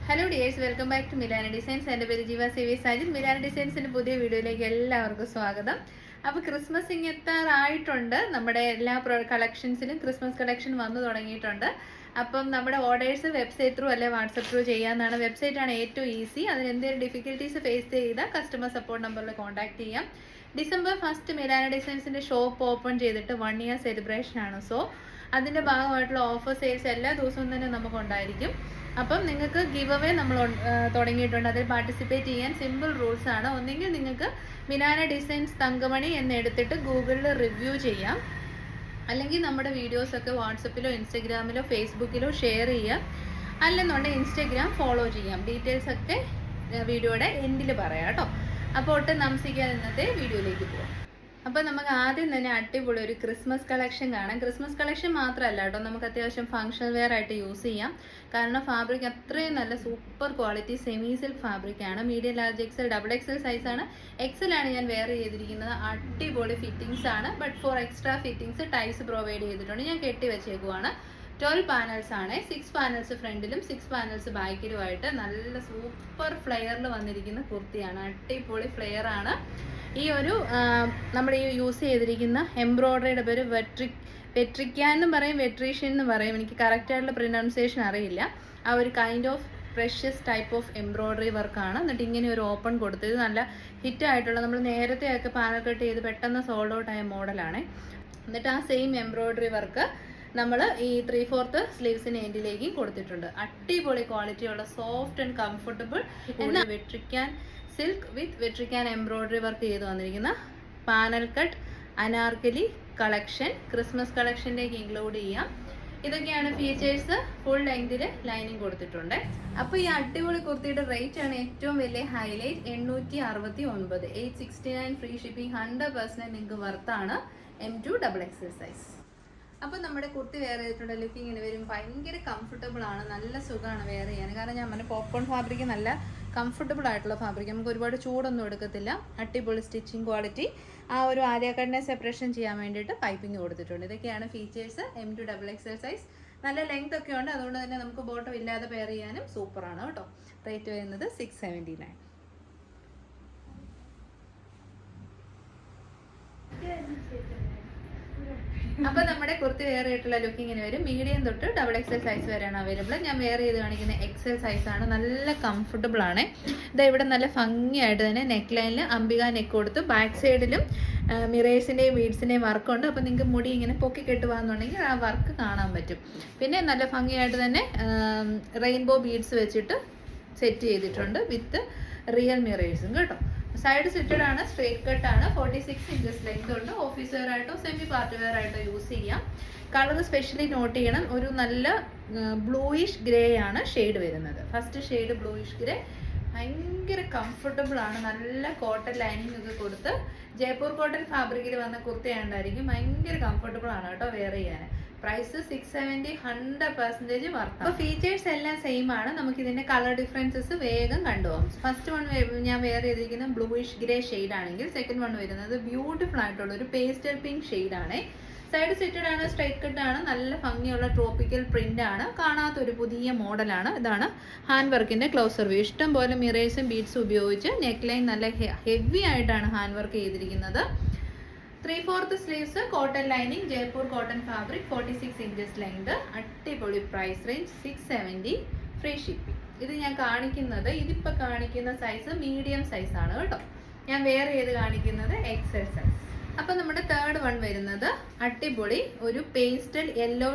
Hello dears, welcome back to Milana designs. എൻ്റെ പേര് ജീവ സേവി സാജിദ്. മിലാന ഡിസൈൻസിൻ്റെ പുതിയ വീഡിയോയിലേക്ക് എല്ലാവർക്കും സ്വാഗതം. അപ്പോൾ ക്രിസ്മസ് ഇങ്ങെത്താറായിട്ടുണ്ട്. നമ്മുടെ എല്ലാ കളക്ഷൻസിലും ക്രിസ്മസ് കളക്ഷൻ വന്നു തുടങ്ങിയിട്ടുണ്ട്. അപ്പം നമ്മുടെ ഓർഡേഴ്സ് വെബ്സൈറ്റ് ത്രൂ അല്ലെ വാട്സപ്പ് ത്രൂ ചെയ്യാവുന്നതാണ്. വെബ്സൈറ്റാണ് ഏറ്റവും ഈസി. അതിന് എന്തെങ്കിലും ഡിഫിക്കൽട്ടീസ് ഫേസ് ചെയ്താൽ കസ്റ്റമർ സപ്പോർട്ട് നമ്പറിൽ കോൺടാക്ട് ചെയ്യാം. December 1 മിലാന ഡിസൈൻസിൻ്റെ ഷോപ്പ് ഓപ്പൺ ചെയ്തിട്ട് 1 year സെലിബ്രേഷൻ ആണ്. സോ അതിൻ്റെ ഭാഗമായിട്ടുള്ള ഓഫർ സെയിൽസ് എല്ലാ ദിവസവും തന്നെ നമുക്കുണ്ടായിരിക്കും. അപ്പം നിങ്ങൾക്ക് ഗിവ് അവേ നമ്മൾ തുടങ്ങിയിട്ടുണ്ട്. അതിൽ പാർട്ടിസിപ്പേറ്റ് ചെയ്യാൻ സിമ്പിൾ റൂൾസ് ആണ്. ഒന്നെങ്കിൽ നിങ്ങൾക്ക് മിലാന ഡിസൈൻസ് തങ്കമണി എന്ന് എടുത്തിട്ട് ഗൂഗിളിൽ റിവ്യൂ ചെയ്യാം, അല്ലെങ്കിൽ നമ്മുടെ വീഡിയോസൊക്കെ വാട്സപ്പിലോ ഇൻസ്റ്റഗ്രാമിലോ ഫേസ്ബുക്കിലോ ഷെയർ ചെയ്യാം, അല്ലെന്നുണ്ടെങ്കിൽ ഇൻസ്റ്റഗ്രാം ഫോളോ ചെയ്യാം. ഡീറ്റെയിൽസ് ഒക്കെ വീഡിയോയുടെ എൻഡിൽ പറയാം കേട്ടോ. അപ്പോൾ ഒട്ടും താമസിക്കാതെ ഇന്നത്തെ വീഡിയോയിലേക്ക് പോകാം. അപ്പോൾ നമുക്ക് ആദ്യം തന്നെ അടിപൊളി ഒരു ക്രിസ്മസ് കളക്ഷൻ കാണാം. ക്രിസ്മസ് കളക്ഷൻ മാത്രമല്ല കേട്ടോ, നമുക്ക് അത്യാവശ്യം ഫങ്ഷണൽ വെയർ ആയിട്ട് യൂസ് ചെയ്യാം. കാരണം ഫാബ്രിക് അത്രയും നല്ല സൂപ്പർ ക്വാളിറ്റി സെമി സിൽക്ക് ഫാബ്രിക്കാണ്. Medium, large, XL, double XL സൈസാണ്. എക്സലാണ് ഞാൻ വെയർ ചെയ്തിരിക്കുന്നത്. അടിപൊളി ഫിറ്റിങ്സ് ആണ്. But for extra fittings ties provide ചെയ്തിട്ടുണ്ട്. ഞാൻ കെട്ടി വെച്ചേക്കുവാണ്. 12 പാനൽസ് ആണ്. 6 പാനൽസ് ഫ്രണ്ടിലും 6 പാനൽസ് ബാക്കിലുമായിട്ട് നല്ല സൂപ്പർ ഫ്ലെയറിൽ വന്നിരിക്കുന്ന കുർത്തിയാണ്. അടിപൊളി ഫ്ലെയർ ആണ്. ഈ ഒരു നമ്മൾ ഈ യൂസ് ചെയ്തിരിക്കുന്ന എംബ്രോയ്ഡറിയുടെ പേര് വെട്രിക്കാൻ എന്നും പറയും, വെട്രീഷ്യൻ എന്ന് പറയും. എനിക്ക് കറക്റ്റായിട്ടുള്ള പ്രൊനൗൺസിയേഷൻ അറിയില്ല. ആ ഒരു kind of precious type of embroidery വർക്കാണ്. എന്നിട്ട് ഇങ്ങനെ ഒരു ഓപ്പൺ കൊടുത്തത് നല്ല ഹിറ്റായിട്ടുള്ള, നമ്മൾ നേരത്തെയൊക്കെ പാനൽ കട്ട് ചെയ്ത് പെട്ടെന്ന് സോൾഡ് ഔട്ട് ആയ മോഡലാണ്. എന്നിട്ട് ആ സെയിം എംബ്രോയ്ഡറി വർക്ക് നമ്മൾ ഈ 3/4 സ്ലീവ്സിന് എൻഡിലേക്കും കൊടുത്തിട്ടുണ്ട്. അടിപൊളി ക്വാളിറ്റിയുള്ള സോഫ്റ്റ് ആൻഡ് കംഫർട്ടബിൾ എന്ന വെട്രിക്കാൻ സിൽക്ക് വിത്ത് വെട്രിക്കാൻ എംബ്രോയ്ഡറി വർക്ക് ചെയ്ത് വന്നിരിക്കുന്ന panel cut anarkali collection Christmas കളക്ഷനിലേക്ക് ഇൻക്ലൂഡ് ചെയ്യാം. ഇതൊക്കെയാണ് ഫീച്ചേഴ്സ്. ഫുൾ ലെങ്തിൽ ലൈനിങ് കൊടുത്തിട്ടുണ്ട്. അപ്പോൾ ഈ അടിപൊളി കുർത്തിയുടെ റേറ്റ് ആണ് ഏറ്റവും വലിയ ഹൈലൈറ്റ്. 869, 869 free shipping. 100% നിങ്ങൾക്ക് വർത്താണ്. M2 XXL size. അപ്പോൾ നമ്മുടെ കുർത്തി വെയർ ചെയ്തിട്ടുണ്ട്. ലുക്ക് ഇങ്ങനെ വരും. ഭയങ്കര കംഫർട്ടബിൾ ആണ്. നല്ല സുഖമാണ് വെയർ ചെയ്യാൻ. കാരണം ഞാൻ പറഞ്ഞ പോപ്കോൺ ഫാബ്രിക് നല്ല കംഫർട്ടബിൾ ആയിട്ടുള്ള ഫാബ്രിക്. നമുക്ക് ഒരുപാട് ചൂടൊന്നും എടുക്കത്തില്ല. അടിപൊളി സ്റ്റിച്ചിങ് ക്വാളിറ്റി. ആ ഒരു ആര്യാക്കടിനെ സെപ്പറേഷൻ ചെയ്യാൻ വേണ്ടിയിട്ട് പൈപ്പിംഗ് കൊടുത്തിട്ടുണ്ട്. ഇതൊക്കെയാണ് ഫീച്ചേഴ്സ്. M2 XXL size. നല്ല ലെങ്ത് ഒക്കെ ഉണ്ട്. അതുകൊണ്ട് തന്നെ നമുക്ക് ബോട്ടം ഇല്ലാതെ പെയർ ചെയ്യാനും സൂപ്പറാണ് കേട്ടോ. റേറ്റ് വരുന്നത് 679. അപ്പൊ നമ്മുടെ കുർത്തി വെയർ ചെയ്തിട്ടുള്ള ലുക്ക് ഇങ്ങനെ വരും. മീഡിയം തൊട്ട് XXL സൈസ് വരെയാണ് അവൈലബിൾ. ഞാൻ വെയർ ചെയ്ത് കാണിക്കുന്ന XL സൈസ് ആണ്. നല്ല കംഫർട്ടബിൾ ആണ്. ഇതാ ഇവിടെ നല്ല ഭംഗിയായിട്ട് തന്നെ നെക്ക് ലൈനിൽ അംബിക നെക്ക് കൊടുത്ത് ബാക്ക് സൈഡിലും മിറേഴ്സിന്റെയും ബീഡ്സിന്റെയും വർക്കുണ്ട്. അപ്പൊ നിങ്ങൾക്ക് മുടി ഇങ്ങനെ പൊക്കി കെട്ടുവാന്നുണ്ടെങ്കിൽ ആ വർക്ക് കാണാൻ പറ്റും. പിന്നെ നല്ല ഭംഗിയായിട്ട് തന്നെ റെയിൻബോ ബീഡ്സ് വെച്ചിട്ട് സെറ്റ് ചെയ്തിട്ടുണ്ട് വിത്ത് റിയൽ മിറേഴ്സും കേട്ടോ. സൈഡ് സിറ്റഡ് ആണ്, സ്ട്രേറ്റ് കട്ട് ആണ്. 46 ഇഞ്ചസ് ലെങ്ത് ഉണ്ട്. ഓഫീസ് വെയർ ആയിട്ടോ സെമി പാർട്ടി വെയർ ആയിട്ടോ യൂസ് ചെയ്യാം. കളർ സ്പെഷ്യലി നോട്ട് ചെയ്യണം. ഒരു നല്ല ബ്ലൂയിഷ് ഗ്രേ ആണ് ഷെയ്ഡ് വരുന്നത്. First shade bluish grey. ഭയങ്കര കംഫർട്ടബിൾ ആണ്. നല്ല കോട്ടൺ ലൈനിങ് ഒക്കെ കൊടുത്ത് ജയ്പൂർ കോട്ടൺ ഫാബ്രിക്കിൽ വന്ന കുർത്തിയാണ്ടായിരിക്കും. ഭയങ്കര കംഫർട്ടബിൾ ആണ് കേട്ടോ വെയർ ചെയ്യാൻ. Price 670, 100% worth. അപ്പോൾ ഫീച്ചേഴ്സ് എല്ലാം സെയിം ആണ്. നമുക്ക് ഇതിന്റെ കളർ ഡിഫറൻസസ് വേഗം കണ്ടുപോകും. ഫസ്റ്റ് വൺ ഞാൻ വെയർ ചെയ്തിരിക്കുന്ന ബ്ലൂയിഷ് ഗ്രേ ഷെയ്ഡ് ആണെങ്കിൽ സെക്കൻഡ് വൺ വരുന്നത് ബ്യൂട്ടിഫുൾ ആയിട്ടുള്ള ഒരു പേസ്റ്റൽ പിങ്ക് ഷെയ്ഡ് ആണ്. സൈഡ് സിറ്റഡ് ആണ്, സ്ട്രൈറ്റ് കട്ട് ആണ്. നല്ല ഭംഗിയുള്ള ട്രോപ്പിക്കൽ പ്രിന്റ് ആണ്. കാണാത്തൊരു പുതിയ മോഡലാണ്. ഇതാണ് ഹാൻഡ് വർക്കിന്റെ ക്ലോസർ വ്യൂ. ഇഷ്ടം പോലെ മിറേഴ്സും ബീഡ്സും ഉപയോഗിച്ച് നെക്ക് ലൈൻ നല്ല ഹെവി ആയിട്ടാണ് ഹാൻഡ് വർക്ക് ചെയ്തിരിക്കുന്നത്. 3/4 sleeves, cotton lining, Jaipur cotton fabric, 46 inches length. അടിപൊളി പ്രൈസ് റേഞ്ച് 670 ഫ്രീ ഷിപ്പിംഗ്. ഇത് ഞാൻ കാണിക്കുന്നത്, ഇതിപ്പോൾ കാണിക്കുന്ന സൈസ് മീഡിയം സൈസ് ആണ് കേട്ടോ. ഞാൻ വെയർ ചെയ്ത് കാണിക്കുന്നത് XL സൈസ്. അപ്പം നമ്മുടെ തേർഡ് വൺ വരുന്നത് അടിപൊളി ഒരു പേസ്റ്റൽ യെല്ലോ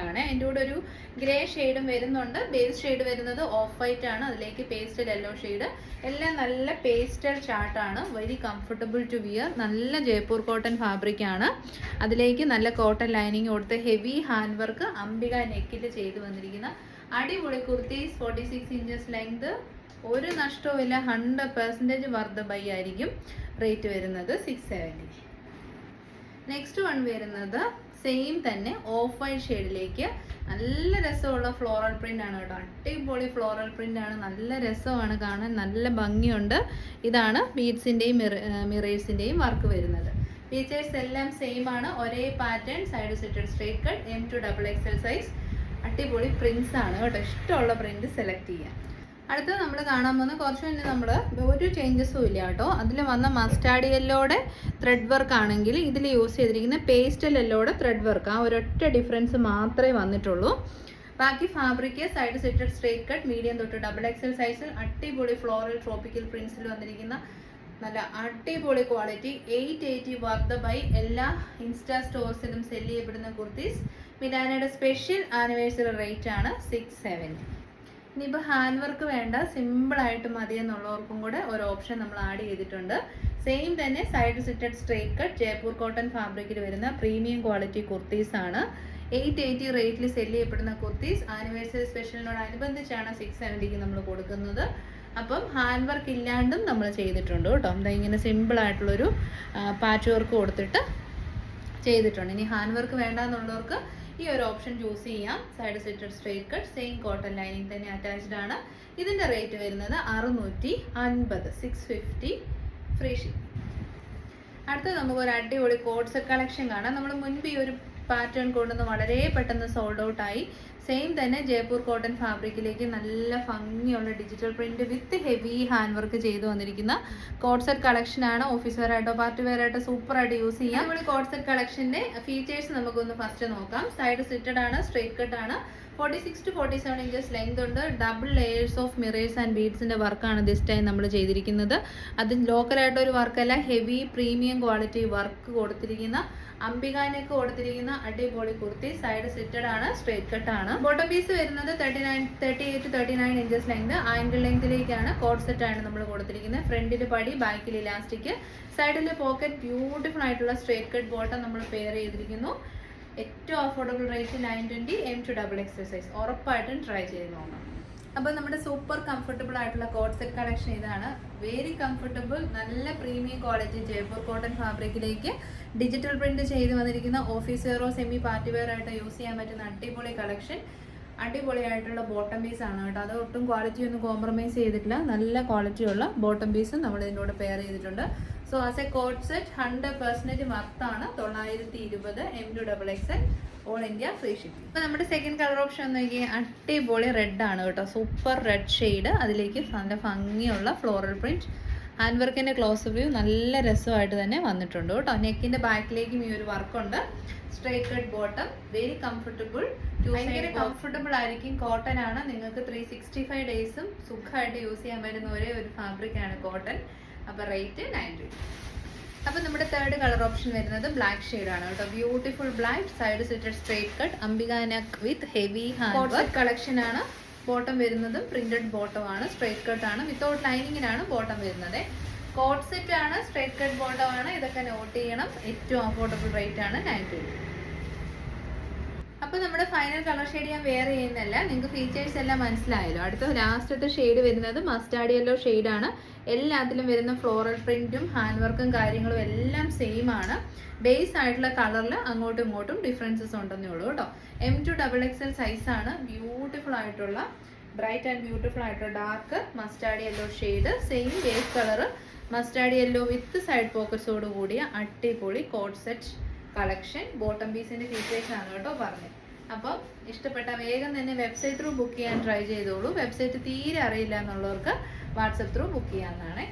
ആണ്. അതിൻ്റെ കൂടെ ഒരു ഗ്രേ ഷെയ്ഡും വരുന്നുണ്ട്. ബേസ് ഷെയ്ഡ് വരുന്നത് ഓഫ് വൈറ്റ് ആണ്. അതിലേക്ക് പേസ്റ്റൽ യെല്ലോ ഷെയ്ഡ്. എല്ലാം നല്ല പേസ്റ്റൽ ചാർട്ടാണ്. Very comfortable to wear. നല്ല ജയ്പൂർ കോട്ടൺ ഫാബ്രിക് ആണ്. അതിലേക്ക് നല്ല കോട്ടൺ ലൈനിങ് കൊടുത്ത് ഹെവി ഹാൻഡ് വർക്ക് അംബിക നെക്കിൽ ചെയ്ത് വന്നിരിക്കുന്ന അടിപൊളി കുർത്തീസ്. 46 inches length. ഒരു നഷ്ടവുമില്ല. 100% വർത്ത് ബൈ ആയിരിക്കും. റേറ്റ് വരുന്നത് 670. നെക്സ്റ്റ് വൺ വരുന്നത് സെയിം തന്നെ ഓഫ് വൈറ്റ് ഷെയ്ഡിലേക്ക് നല്ല രസമുള്ള ഫ്ലോറൽ പ്രിന്റ് ആണ് കേട്ടോ. അടിപൊളി ഫ്ലോറൽ പ്രിന്റ് ആണ്. നല്ല രസമാണ് കാണാൻ. നല്ല ഭംഗിയുണ്ട്. ഇതാണ് ബീഡ്സിന്റെയും മിറേഴ്സിന്റെയും വർക്ക് വരുന്നത്. ഫീച്ചേഴ്സ് എല്ലാം സെയിം ആണ്. ഒരേ pattern. Side സിറ്റഡ് straight cut. M2 XXL size. അടിപൊളി പ്രിന്റ്സ് ആണ് കേട്ടോ. ഇഷ്ടമുള്ള പ്രിന്റ് സെലക്ട് ചെയ്യാം. അടുത്തത് നമ്മൾ കാണാൻ പോകുന്ന കുറച്ച് മുന്നേ നമ്മൾ ഒരു ചേഞ്ചസും ഇല്ല കേട്ടോ. അതിൽ വന്ന മസ്റ്റാർഡ് യെല്ലോയുടെ ത്രെഡ് വർക്ക് ആണെങ്കിൽ ഇതിൽ യൂസ് ചെയ്തിരിക്കുന്ന പേസ്റ്റൽ യെല്ലോയുടെ ത്രെഡ് വർക്ക്, ആ ഒരൊറ്റ ഡിഫറൻസ് മാത്രമേ വന്നിട്ടുള്ളൂ. ബാക്കി fabric side സിറ്റഡ് straight cut medium തൊട്ട് XXL സൈസിൽ അടിപൊളി ഫ്ലോറൽ ട്രോപ്പിക്കൽ പ്രിൻസിൽ വന്നിരിക്കുന്ന നല്ല അടിപൊളി ക്വാളിറ്റി 880 വർത്ത് ബൈ എല്ലാ ഇൻസ്റ്റാ സ്റ്റോഴ്സിലും സെല് ചെയ്യപ്പെടുന്ന കുർത്തീസ്. മിലാനയുടെ സ്പെഷ്യൽ ആനിവേഴ്സറി റേറ്റ് ആണ് 670. ഇനിയിപ്പോൾ ഹാൻഡ് വർക്ക് വേണ്ട, സിമ്പിളായിട്ട് മതി എന്നുള്ളവർക്കും കൂടെ ഒരു ഓപ്ഷൻ നമ്മൾ ആഡ് ചെയ്തിട്ടുണ്ട്. സെയിം തന്നെ side സിറ്റഡ് straight cut Jaipur cotton ഫാബ്രിക്കിൽ വരുന്ന പ്രീമിയം ക്വാളിറ്റി കുർത്തീസ് ആണ്. 880 റേറ്റിൽ സെല് ചെയ്യപ്പെടുന്ന കുർത്തീസ് ആനിവേഴ്സറി സ്പെഷ്യലിനോടനുബന്ധിച്ചാണ് 670 നമ്മൾ കൊടുക്കുന്നത്. അപ്പം ഹാൻഡ് വർക്ക് ഇല്ലാണ്ടും നമ്മൾ ചെയ്തിട്ടുണ്ട് കേട്ടോ. എന്താ ഇങ്ങനെ സിമ്പിളായിട്ടുള്ളൊരു പാച്ച് വർക്ക് കൊടുത്തിട്ട് ചെയ്തിട്ടുണ്ട്. ഇനി ഹാൻഡ് വർക്ക് വേണ്ടാന്നുള്ളവർക്ക് ഈ ഒരു ഓപ്ഷൻ ചൂസ് ചെയ്യാം. Side സിറ്റഡ് straight cut same cotton lining തന്നെ അറ്റാച്ച്ഡ് ആണ്. ഇതിൻ്റെ റേറ്റ് വരുന്നത് 650, 650 ഫ്രീ ഷിപ്പിംഗ്. അടുത്തത് നമുക്ക് ഒരു അടിപൊളി കോഡ് സെറ്റ് കളക്ഷൻ കാണാം. നമ്മൾ മുൻപ് ഈ ഒരു പാറ്റേൺ കൊണ്ടുവന്ന് വളരെ പെട്ടെന്ന് സോൾഡ് ഔട്ട് ആയി. സെയിം തന്നെ ജയ്പൂർ കോട്ടൺ ഫാബ്രിക്കിലേക്ക് നല്ല ഭംഗിയുള്ള digital print with heavy hand work ചെയ്ത് വന്നിരിക്കുന്ന കോഡ് സെറ്റ് കളക്ഷൻ ആണ്. ഓഫീസ് വെയർ ആയിട്ടോ പാർട്ടി വെയർ ആയിട്ടോ സൂപ്പർ ആയിട്ട് യൂസ് ചെയ്യാം. നമ്മൾ കോഡ് സെറ്റ് കളക്ഷന്റെ ഫീച്ചേഴ്സ് നമുക്കൊന്ന് ഫസ്റ്റ് നോക്കാം. സൈഡ് സിറ്റഡ് ആണ്, സ്ട്രേറ്റ് കട്ട് ആണ്, 46 to 47 ഇഞ്ചസ് ലെങ്ത് ഉണ്ട്. Double layers of mirrors and ബീഡ്സിന്റെ വർക്കാണ് ദിസ് ടൈം നമ്മൾ ചെയ്തിരിക്കുന്നത്. അത് ലോക്കലായിട്ട് ഒരു വർക്കല്ല, ഹെവി പ്രീമിയം ക്വാളിറ്റി വർക്ക് കൊടുത്തിരിക്കുന്ന അംബികാനൊക്കെ കൊടുത്തിരിക്കുന്ന അടിപൊളി കുർത്തി. സൈഡ് സിറ്റഡ് ആണ്, സ്ട്രേറ്റ് കട്ട് ആണ്. ബോട്ടം പീസ് വരുന്നത് 38 to 39 ഇഞ്ചസ് ലെങ്ത്, ആംഗിൾ ലെങ്തിലേക്കാണ്. കോഡ് സെറ്റ് ആണ് നമ്മൾ കൊടുത്തിരിക്കുന്നത്. ഫ്രണ്ടിൽ പടി, ബാക്കിൽ ഇലാസ്റ്റിക്, സൈഡിൽ പോക്കറ്റ്, ബ്യൂട്ടിഫുൾ ആയിട്ടുള്ള സ്ട്രേറ്റ് കട്ട് ബോട്ടം നമ്മൾ പെയർ ചെയ്തിരിക്കുന്നു. ഏറ്റവും അഫോർഡബിൾ റേറ്റ് 920 M2XX സൈസ്. ഉറപ്പായിട്ടും ട്രൈ ചെയ്ത് നോക്കാം. അപ്പോൾ നമ്മുടെ സൂപ്പർ കംഫർട്ടബിൾ ആയിട്ടുള്ള കോഡ് സെറ്റ് കളക്ഷൻ ഇതാണ്. വെരി കംഫർട്ടബിൾ, നല്ല പ്രീമിയം ക്വാളിറ്റി ജയ്പൂർ കോട്ടൺ ഫാബ്രിക്കിലേക്ക് ഡിജിറ്റൽ പ്രിന്റ് ചെയ്ത് വന്നിരിക്കുന്ന ഓഫീസ് വെയറോ സെമി പാർട്ടി വെയർ ആയിട്ട് യൂസ് ചെയ്യാൻ പറ്റുന്ന അടിപൊളി കളക്ഷൻ. അടിപൊളിയായിട്ടുള്ള ബോട്ടം പീസ് ആണ് കേട്ടോ. അത് ഒട്ടും ക്വാളിറ്റി ഒന്നും കോംപ്രമൈസ് ചെയ്തിട്ടില്ല. നല്ല ക്വാളിറ്റിയുള്ള ബോട്ടം പീസും നമ്മൾ ഇതിൻ്റെ കൂടെ പെയർ ചെയ്തിട്ടുണ്ട്. So as A code set 100% വർത്താണ്. 920 M2XX all India free shipping. അപ്പോൾ നമ്മുടെ സെക്കൻഡ് കളർ ഓപ്ഷൻ എന്ന് നോക്കിയാൽ അടിപൊളി റെഡ് ആണ് കേട്ടോ. സൂപ്പർ റെഡ് ഷെയ്ഡ്, അതിലേക്ക് നല്ല ഭംഗിയുള്ള ഫ്ലോറൽ പ്രിന്റ്. ഹാൻഡ് വർക്കിൻ്റെ ക്ലോസ് വ്യൂ നല്ല രസമായിട്ട് തന്നെ വന്നിട്ടുണ്ട് കേട്ടോ. നെക്കിൻ്റെ ബാക്കിലേക്കും ഈ ഒരു വർക്കുണ്ട്. Straight cut bottom, very comfortable, ഭയങ്കര കംഫർട്ടബിൾ ആയിരിക്കും. കോട്ടൺ ആണ്. നിങ്ങൾക്ക് 365 ഡേയ്സും സുഖമായിട്ട് യൂസ് ചെയ്യാൻ പറ്റുന്ന ഒരേ ഒരു ഫാബ്രിക് ആണ് കോട്ടൺ. അപ്പോൾ റേറ്റ് 920. അപ്പോൾ നമ്മുടെ തേർഡ് കളർ ഓപ്ഷൻ വരുന്നത് ബ്ലാക്ക് ഷെയ്ഡ് ആണ് കേട്ടോ. Beautiful black, side സിറ്റഡ് straight cut, Ambika neck വിത്ത് ഹെവി ഹാൻഡ് വർക്ക് കളക്ഷൻ ആണ്. ബോട്ടം വരുന്നതും പ്രിന്റഡ് ബോട്ടം ആണ്. സ്ട്രേറ്റ് കട്ട് ആണ്, വിത്തൗട്ട് ലൈനിങ്ങിനാണ് ബോട്ടം വരുന്നത്. കോഡ് സെറ്റ് ആണ്, സ്ട്രേറ്റ് കട്ട് ബോട്ടം ആണ്. ഇതൊക്കെ നോട്ട് ചെയ്യണം. ഏറ്റവും അഫോർഡബിൾ റേറ്റ് ആണ് 920. അപ്പോൾ നമ്മുടെ ഫൈനൽ കളർ ഷെയ്ഡ് ഞാൻ വേറെ ചെയ്യുന്നില്ല. നിങ്ങൾക്ക് ഫീച്ചേഴ്സ് എല്ലാം മനസ്സിലായല്ലോ. അടുത്ത ലാസ്റ്റത്തെ ഷെയ്ഡ് വരുന്നത് മസ്റ്റാർഡ് യെല്ലോ ഷെയ്ഡാണ്. എല്ലാത്തിലും വരുന്ന ഫ്ലോറൽ പ്രിന്റും ഹാൻഡ് വർക്കും കാര്യങ്ങളും എല്ലാം സെയിം ആണ്. ബേസ് ആയിട്ടുള്ള കളറിൽ അങ്ങോട്ടും ഇങ്ങോട്ടും ഡിഫറൻസസ് ഉണ്ടെന്നേ ഉള്ളൂ കേട്ടോ. M2XX സൈസാണ്. ബ്യൂട്ടിഫുൾ ആയിട്ടുള്ള ബ്രൈറ്റ് ആൻഡ് ബ്യൂട്ടിഫുൾ ആയിട്ടുള്ള dark mustard yellow shade. Same base colour mustard yellow with side പോക്കറ്റ്സോട് കൂടിയ അടിപൊളി കോഡ് സെറ്റ് കളക്ഷൻ. ബോട്ടം പീസിന്റെ ഫീച്ചേഴ്സ് ആണ് കേട്ടോ പറഞ്ഞത്. അപ്പം ഇഷ്ടപ്പെട്ട വേഗം തന്നെ വെബ്സൈറ്റ് ത്രൂ ബുക്ക് ചെയ്യാൻ ട്രൈ ചെയ്തോളൂ. വെബ്സൈറ്റ് തീരെ അറിയില്ല എന്നുള്ളവർക്ക് വാട്സപ്പ് ത്രൂ ബുക്ക് ചെയ്യാവുന്നതാണ്.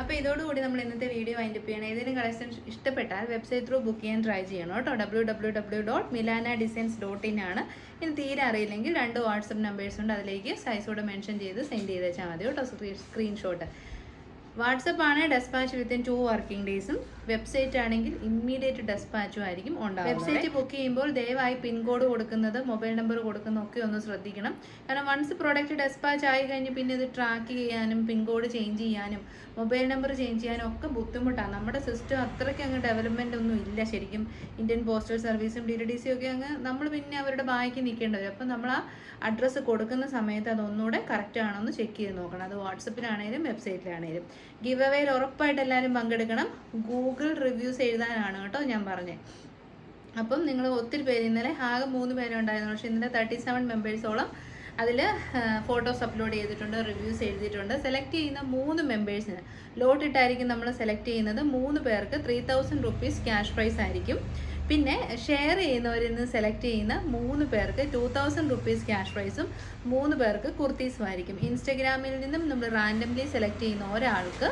അപ്പോൾ ഇതോടുകൂടി നമ്മൾ ഇന്നത്തെ വീഡിയോ വൈൻഡപ്പ് ചെയ്യണം. ഏതെങ്കിലും കളക്ഷൻ ഇഷ്ടപ്പെട്ടാൽ വെബ്സൈറ്റ് ത്രൂ ബുക്ക് ചെയ്യാൻ ട്രൈ ചെയ്യണം കേട്ടോ. www.milanadesigns.in ആണ്. ഇനി തീരെ അറിയില്ലെങ്കിൽ 2 വാട്സപ്പ് നമ്പേഴ്സ് ഉണ്ട്. അതിലേക്ക് സൈസോടെ മെൻഷൻ ചെയ്ത് സെൻഡ് ചെയ്ത് വെച്ചാൽ മതി കേട്ടോ. സ്ക്രീൻഷോട്ട്. വാട്സപ്പ് ആണ് ഡെസ്പാച്ച് വിത്തിൻ 2 വർക്കിംഗ് ഡേയ്സും. വെബ്സൈറ്റ് ആണെങ്കിൽ ഇമ്മീഡിയറ്റ് ഡെസ്പാച്ചും ആയിരിക്കും ഉണ്ടാവുക. വെബ്സൈറ്റ് ബുക്ക് ചെയ്യുമ്പോൾ ദയവായി പിൻകോഡ് കൊടുക്കുന്നത്, മൊബൈൽ നമ്പർ കൊടുക്കുന്നതൊക്കെ ഒന്ന് ശ്രദ്ധിക്കണം. കാരണം വൺസ് പ്രോഡക്റ്റ് ഡെസ്പാച്ച് ആയി കഴിഞ്ഞ് പിന്നെ ഇത് ട്രാക്ക് ചെയ്യാനും പിൻകോഡ് ചേഞ്ച് ചെയ്യാനും മൊബൈൽ നമ്പർ ചേഞ്ച് ചെയ്യാനും ഒക്കെ ബുദ്ധിമുട്ടാണ്. നമ്മുടെ സിസ്റ്റം അത്രയ്ക്ക് അങ്ങ് ഡെവലപ്മെൻ്റ് ഒന്നും ഇല്ല ശരിക്കും. ഇന്ത്യൻ പോസ്റ്റൽ സർവീസും DTDC ഒക്കെ അങ്ങ് നമ്മൾ പിന്നെ അവരുടെ ബാക്കി നിൽക്കേണ്ടി വരും. അപ്പം നമ്മൾ ആ അഡ്രസ്സ് കൊടുക്കുന്ന സമയത്ത് അതൊന്നുകൂടെ കറക്റ്റ് ആണോ എന്ന് ചെക്ക് ചെയ്ത് നോക്കണം. അത് വാട്സപ്പിലാണേലും വെബ്സൈറ്റിലാണേലും. ഗിവ് അവേയിൽ ഉറപ്പായിട്ട് എല്ലാവരും പങ്കെടുക്കണം. ഗൂഗിൾ റിവ്യൂസ് എഴുതാനാണ് കേട്ടോ ഞാൻ പറഞ്ഞത്. അപ്പം നിങ്ങൾ ഒത്തിരി പേര് ഇന്നലെ ആകെ 3 പേരെ ഉണ്ടായിരുന്നു. പക്ഷേ ഇന്നലെ 37 മെമ്പേഴ്സോളം അതിൽ ഫോട്ടോസ് അപ്ലോഡ് ചെയ്തിട്ടുണ്ട്, റിവ്യൂസ് എഴുതിയിട്ടുണ്ട്. സെലക്ട് ചെയ്യുന്ന 3 മെമ്പേഴ്സിന് ലോട്ട് ഇട്ടായിരിക്കും നമ്മൾ സെലക്ട് ചെയ്യുന്നത്. 3 പേർക്ക് 3000 rupees ക്യാഷ് പ്രൈസ് ആയിരിക്കും. പിന്നെ ഷെയർ ചെയ്യുന്നവരിൽ നിന്ന് സെലക്ട് ചെയ്യുന്ന 3 പേർക്ക് 2000 റുപ്പീസ് ക്യാഷ് പ്രൈസും 3 പേർക്ക് കുർത്തീസും ആയിരിക്കും. ഇൻസ്റ്റഗ്രാമിൽ നിന്നും നമ്മൾ റാൻഡംലി സെലക്ട് ചെയ്യുന്ന ഒരാൾക്ക്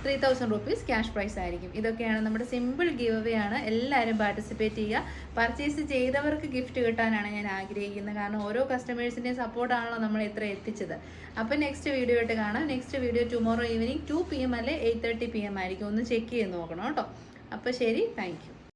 3000 റുപ്പീസ് ക്യാഷ് പ്രൈസ് ആയിരിക്കും. ഇതൊക്കെയാണ് നമ്മുടെ സിമ്പിൾ ഗിവ് അവേ ആണ്. എല്ലാവരും പാർട്ടിസിപ്പേറ്റ് ചെയ്യുക. പർച്ചേസ് ചെയ്തവർക്ക് ഗിഫ്റ്റ് കിട്ടാനാണ് ഞാൻ ആഗ്രഹിക്കുന്നത്. കാരണം ഓരോ കസ്റ്റമേഴ്സിൻ്റെയും സപ്പോർട്ടാണല്ലോ നമ്മൾ ഇത്ര എത്തിച്ചത്. അപ്പോൾ നെക്സ്റ്റ് വീഡിയോ ആയിട്ട് കാണാം. Next video tomorrow evening 2 PM അല്ലെ 8:30 PM ആയിരിക്കും. ഒന്ന് ചെക്ക് ചെയ്ത് നോക്കണം കേട്ടോ. അപ്പോൾ ശരി, താങ്ക് യു.